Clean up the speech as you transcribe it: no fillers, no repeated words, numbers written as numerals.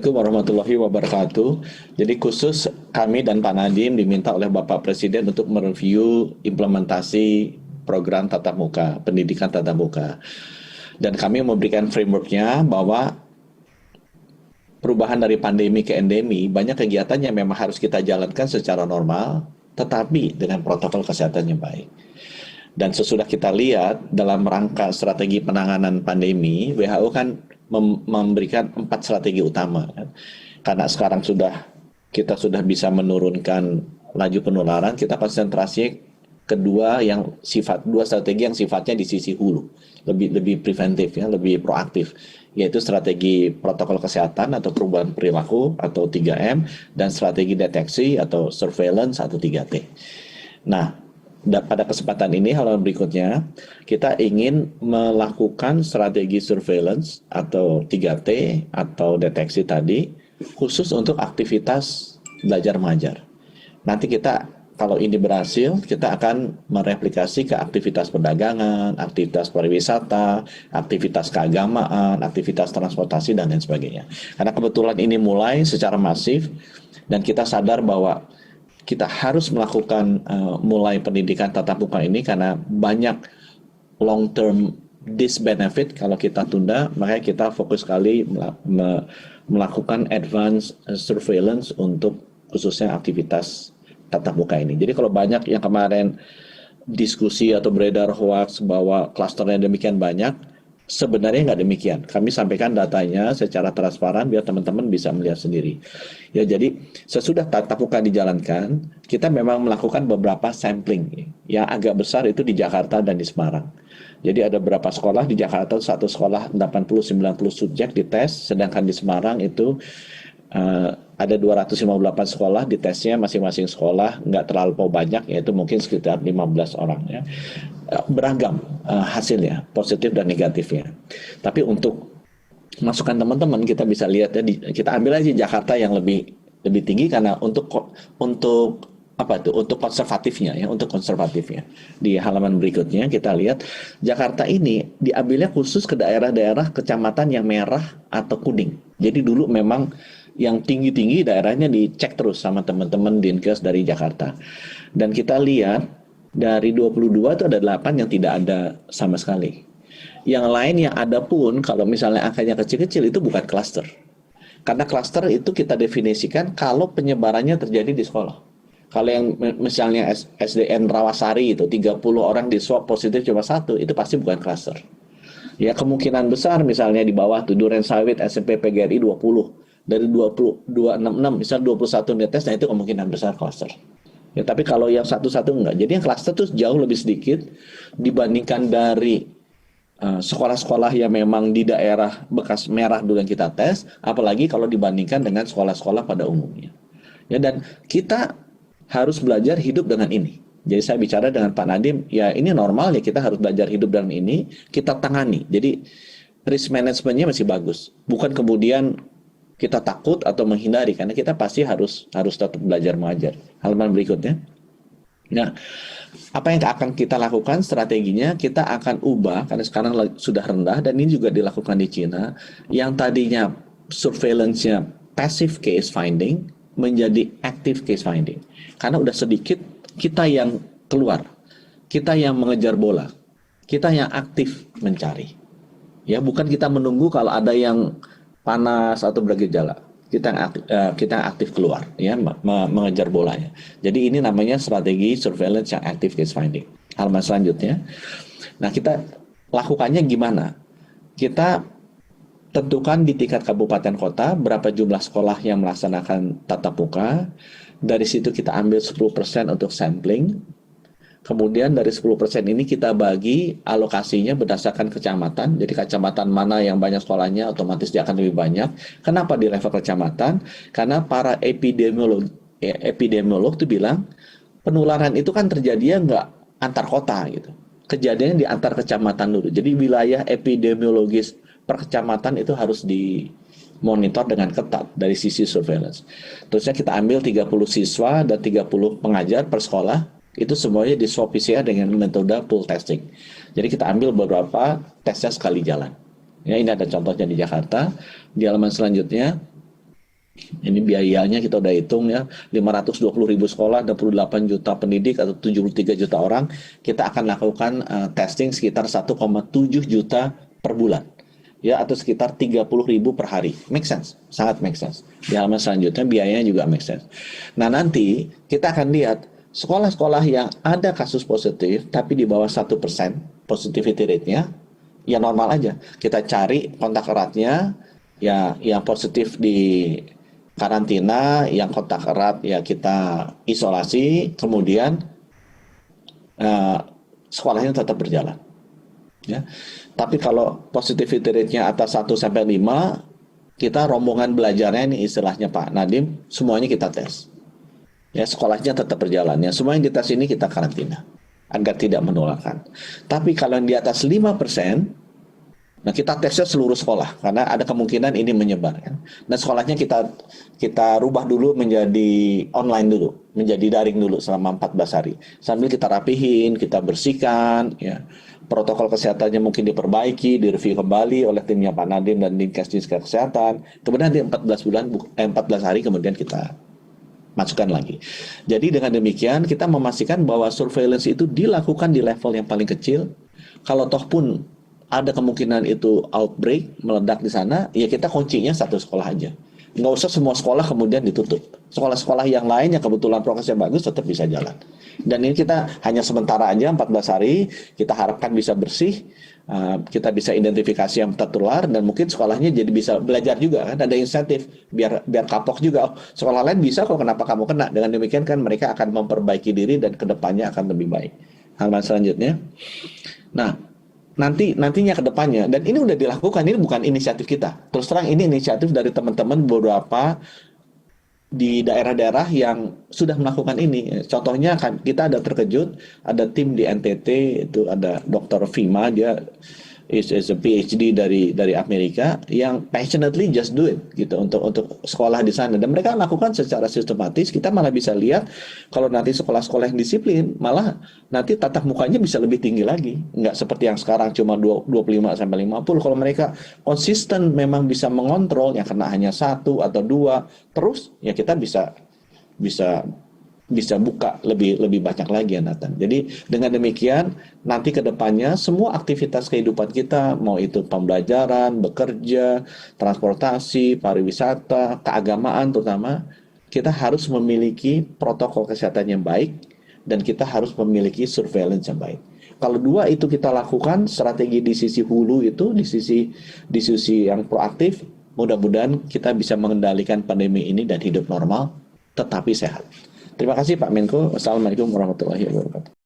Assalamualaikum warahmatullahi wabarakatuh. Jadi khusus kami dan Pak Nadiem diminta oleh Bapak Presiden untuk mereview implementasi program tatap muka, pendidikan tatap muka. Dan kami memberikan frameworknya bahwa perubahan dari pandemi ke endemi, banyak kegiatan yang memang harus kita jalankan secara normal, tetapi dengan protokol kesehatan yang baik. Dan sesudah kita lihat dalam rangka strategi penanganan pandemi, WHO kan memberikan 4 strategi utama. Karena sekarang kita sudah bisa menurunkan laju penularan, kita konsentrasi kedua strategi yang sifatnya di sisi hulu, lebih preventif ya, lebih proaktif, yaitu strategi protokol kesehatan atau perubahan perilaku atau 3M dan strategi deteksi atau surveillance atau 3T. Nah, pada kesempatan ini, halaman berikutnya, kita ingin melakukan strategi surveillance atau 3T atau deteksi tadi, khusus untuk aktivitas belajar mengajar. Nanti kalau ini berhasil, kita akan mereplikasi ke aktivitas perdagangan, aktivitas pariwisata, aktivitas keagamaan, aktivitas transportasi, dan lain sebagainya. Karena kebetulan ini mulai secara masif, dan kita sadar bahwa kita harus melakukan mulai pendidikan tatap muka ini karena banyak long term disbenefit kalau kita tunda, makanya kita fokus sekali melakukan advance surveillance untuk khususnya aktivitas tatap muka ini. Jadi kalau banyak yang kemarin diskusi atau beredar hoax bahwa klasternya demikian banyak, sebenarnya nggak demikian. Kami sampaikan datanya secara transparan biar teman-teman bisa melihat sendiri. Ya, jadi sesudah tatap muka dijalankan, kita memang melakukan beberapa sampling. Yang agak besar itu di Jakarta dan di Semarang. Jadi ada beberapa sekolah di Jakarta, satu sekolah 80-90 subjek dites, sedangkan di Semarang itu ada 258 sekolah, di tesnya masing-masing sekolah nggak terlalu banyak, yaitu mungkin sekitar 15 orang ya. Beragam hasilnya, positif dan negatifnya. Tapi untuk masukan teman-teman kita bisa lihat ya, kita ambil aja Jakarta yang lebih tinggi karena untuk konservatifnya ya, untuk konservatifnya. Di halaman berikutnya kita lihat Jakarta ini diambilnya khusus ke daerah-daerah kecamatan yang merah atau kuning. Jadi dulu memang yang tinggi-tinggi daerahnya dicek terus sama teman-teman Dinkes dari Jakarta. Dan kita lihat dari 22 itu ada 8 yang tidak ada sama sekali. Yang lain yang ada pun kalau misalnya angkanya kecil-kecil itu bukan klaster. Karena klaster itu kita definisikan kalau penyebarannya terjadi di sekolah. Kalau yang misalnya SDN Rawasari itu 30 orang di swab positif cuma 1, itu pasti bukan klaster. Ya, kemungkinan besar misalnya di bawah tuh Duren Sawit SMP PGRI 20. Dari 266 misal 21 netes, nah itu kemungkinan besar klaster. Ya, tapi kalau yang satu-satu enggak. Jadi yang klaster itu jauh lebih sedikit dibandingkan dari sekolah-sekolah yang memang di daerah bekas merah dulu yang kita tes, apalagi kalau dibandingkan dengan sekolah-sekolah pada umumnya. Ya, dan kita harus belajar hidup dengan ini. Jadi saya bicara dengan Pak Nadiem, ya ini normal ya, kita harus belajar hidup dengan ini, kita tangani. Jadi risk manajemennya masih bagus. Bukan kemudian kita takut atau menghindari, karena kita pasti harus tetap belajar mengajar. Halaman berikutnya. Nah, apa yang akan kita lakukan strateginya, kita akan ubah, karena sekarang sudah rendah, dan ini juga dilakukan di Cina, yang tadinya surveillance-nya passive case finding, menjadi active case finding. Karena udah sedikit kita yang keluar, kita yang mengejar bola, kita yang aktif mencari. Ya, bukan kita menunggu kalau ada yang panas atau bergejala, kita yang aktif keluar ya, mengejar bolanya. Jadi ini namanya strategi surveillance yang active case finding. Halaman selanjutnya. Nah, kita lakukannya gimana? Kita tentukan di tingkat kabupaten kota berapa jumlah sekolah yang melaksanakan tatap muka. Dari situ kita ambil 10% untuk sampling. Kemudian dari 10% ini kita bagi alokasinya berdasarkan kecamatan. Jadi kecamatan mana yang banyak sekolahnya, otomatis dia akan lebih banyak. Kenapa di level kecamatan? Karena para epidemiolog itu bilang penularan itu kan terjadinya nggak antar kota gitu. Kejadiannya di antar kecamatan dulu. Jadi wilayah epidemiologis per kecamatan itu harus dimonitor dengan ketat dari sisi surveillance. Terusnya kita ambil 30 siswa dan 30 pengajar per sekolah. Itu semuanya di swab PCR dengan metode pool testing. Jadi kita ambil beberapa tesnya sekali jalan. Ya, ini ada contohnya di Jakarta. Di halaman selanjutnya, Ini biayanya kita udah hitung ya, 520.000 sekolah, 28 juta pendidik atau 73 juta orang, kita akan lakukan testing sekitar 1,7 juta per bulan. Ya, atau sekitar 30.000 per hari. Make sense, sangat make sense. Di halaman selanjutnya biayanya juga make sense. Nah, nanti kita akan lihat sekolah-sekolah yang ada kasus positif tapi di bawah 1% positivity rate-nya, ya normal aja. Kita cari kontak eratnya, ya yang positif di karantina, yang kontak erat ya kita isolasi, kemudian sekolahnya tetap berjalan. Ya. Tapi kalau positivity rate-nya atas 1 sampai 5, kita rombongan belajarnya ini istilahnya Pak Nadiem, semuanya kita tes. Ya, sekolahnya tetap berjalan. Ya, semua yang dites ini kita karantina agar tidak menularkan. Tapi kalau yang di atas 5%, nah kita tesnya seluruh sekolah karena ada kemungkinan ini menyebar kan. Nah sekolahnya kita rubah dulu menjadi online dulu, menjadi daring dulu selama 14 hari. Sambil kita rapihin, kita bersihkan ya. Protokol kesehatannya mungkin diperbaiki, direview kembali oleh timnya Pak Nadiem dan Dinkes Kesehatan. Kemudian di 14 hari kemudian kita masukkan lagi. Jadi dengan demikian kita memastikan bahwa surveillance itu dilakukan di level yang paling kecil. Kalau toh pun ada kemungkinan itu outbreak, meledak di sana, ya kita kuncinya satu sekolah aja. Nggak usah semua sekolah kemudian ditutup. Sekolah-sekolah yang lain yang kebetulan prokesnya bagus tetap bisa jalan. Dan ini kita hanya sementara aja, 14 hari, kita harapkan bisa bersih, kita bisa identifikasi yang tertular, dan mungkin sekolahnya jadi bisa belajar juga, kan ada insentif, biar kapok juga, oh, sekolah lain bisa kok, kenapa kamu kena? Dengan demikian kan mereka akan memperbaiki diri dan kedepannya akan lebih baik. Halaman selanjutnya. Nah, nantinya ke depannya, dan ini udah dilakukan, ini bukan inisiatif kita. Terus terang ini inisiatif dari teman-teman beberapa di daerah-daerah yang sudah melakukan ini. Contohnya kan kita ada terkejut, ada tim di NTT, itu ada Dr. Vima, dia is a PhD dari Amerika yang passionately just do it gitu untuk sekolah di sana, dan mereka lakukan secara sistematis. Kita malah bisa lihat kalau nanti sekolah-sekolah yang disiplin, malah nanti tatap mukanya bisa lebih tinggi lagi, nggak seperti yang sekarang cuma 25 sampai 50. Kalau mereka konsisten memang bisa mengontrol, yang kena hanya 1 atau 2 terus, ya kita bisa buka lebih banyak lagi ya Nathan. Jadi dengan demikian nanti ke depannya semua aktivitas kehidupan kita, mau itu pembelajaran, bekerja, transportasi, pariwisata, keagamaan terutama, kita harus memiliki protokol kesehatan yang baik dan kita harus memiliki surveillance yang baik. Kalau dua itu kita lakukan, strategi di sisi hulu itu, di sisi yang proaktif, mudah-mudahan kita bisa mengendalikan pandemi ini dan hidup normal tetapi sehat. Terima kasih Pak Menko. Wassalamualaikum warahmatullahi wabarakatuh.